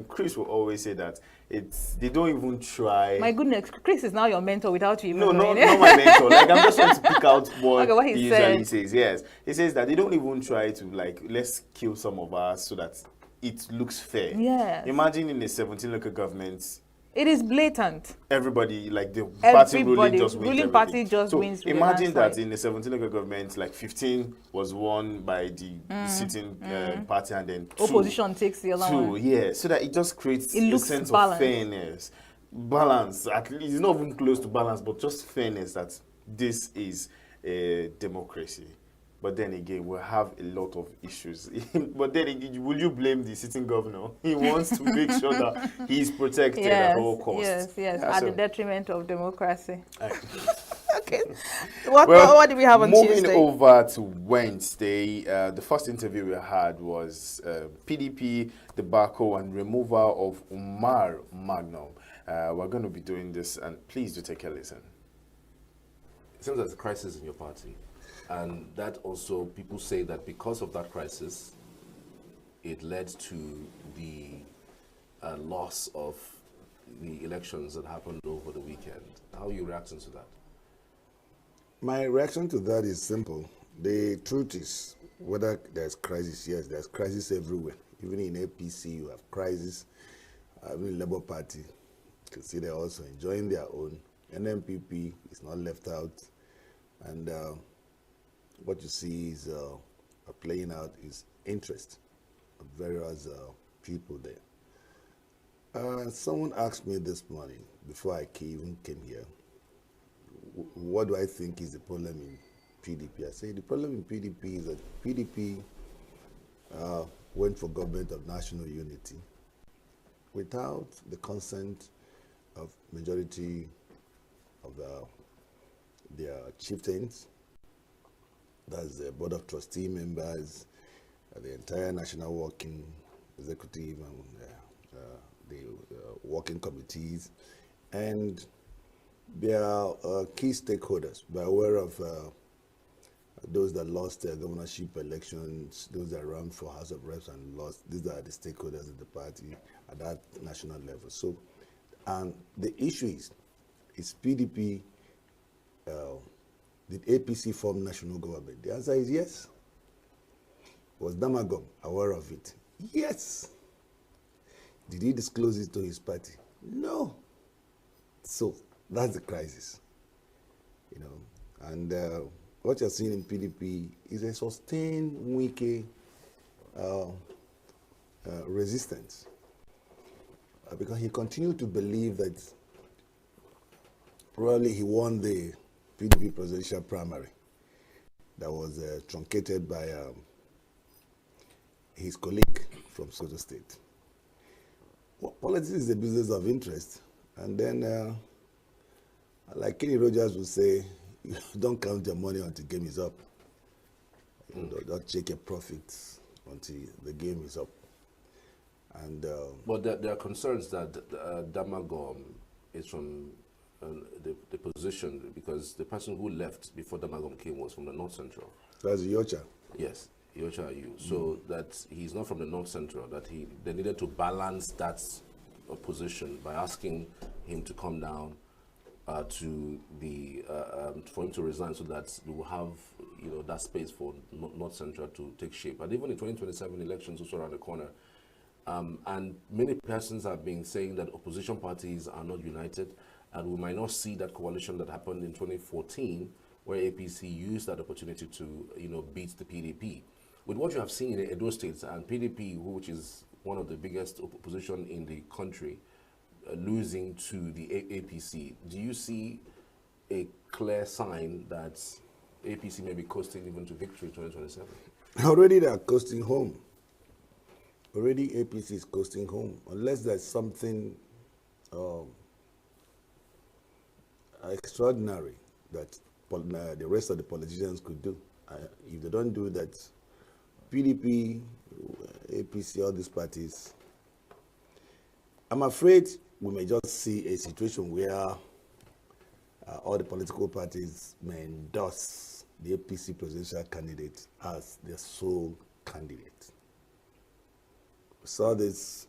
Chris will always say that they don't even try. My goodness, Chris is now your mentor without you even knowing it. Not my mentor. Like, I'm just trying to pick out what he usually says. Yes, he says that they don't even try to let's kill some of us so that it looks fair. Yes. Imagine in the 17 local governments, it is blatant. Everybody, the party ruling party just wins. Imagine that in the 17 local governments, 15 was won by the sitting party, and then opposition takes the other one. Yeah, so that it just creates a sense of fairness. Balance, at least, it's not even close to balance, but just fairness, that this is a democracy. But then again, we'll have a lot of issues. But then, will you blame the sitting governor? He wants to make sure that he's protected at all costs. Yes, at the detriment of democracy. Okay. What do we have on Tuesday? Moving over to Wednesday, the first interview we had was PDP debacle and removal of Umar Magnum. We're going to be doing this, and please do take a listen. It seems there's a crisis in your party. And that also, people say that because of that crisis, it led to the loss of the elections that happened over the weekend. How are you reacting to that? My reaction to that is simple. The truth is, whether there's crisis, yes, there's crisis everywhere. Even in APC, you have crisis. Even Labour Party, you can see they're also enjoying their own. NMPP is not left out. And what you see is playing out is interest of various people there. Someone asked me this morning, before I even came here, what do I think is the problem in PDP? I say the problem in PDP is that PDP went for government of national unity without the consent of majority of their chieftains, that's the board of trustee members, the entire national working executive and the working committees, and their key stakeholders, by way of those that lost their governorship elections, those that ran for House of Reps and lost. These are the stakeholders in the party at that national level. So, and the issue is PDP, did APC form national government? The answer is yes. Was Damagom aware of it? Yes. Did he disclose it to his party? No. So that's the crisis, you know. And what you're seeing in PDP is a sustained Wike resistance, because he continued to believe that probably he won the PDP presidential primary that was truncated by his colleague from Soto State. Well, politics is a business of interest, and then like Kenny Rogers would say, you don't count your money until the game is up. You don't check your profits until the game is up. And but there are concerns that Damagom is from the position, because the person who left before Damagom came was from the North Central. That's Yocha. Yes, Yocha Ayu. So that he's not from the North Central, that they needed to balance that position by asking him to come down to the for him to resign, so that we will have that space for North Central to take shape. And even the 2027 elections also around the corner, and many persons have been saying that opposition parties are not united, and we might not see that coalition that happened in 2014, where APC used that opportunity to beat the PDP. With what you have seen in Edo States and PDP, which is one of the biggest opposition in the country, losing to the APC, do you see a clear sign that APC may be coasting even to victory in 2027? Already they are coasting home. Already APC is coasting home, unless there's something extraordinary that the rest of the politicians could do. If they don't do that, PDP, APC, all these parties, I'm afraid we may just see a situation where all the political parties may endorse the APC presidential candidate as their sole candidate. We saw this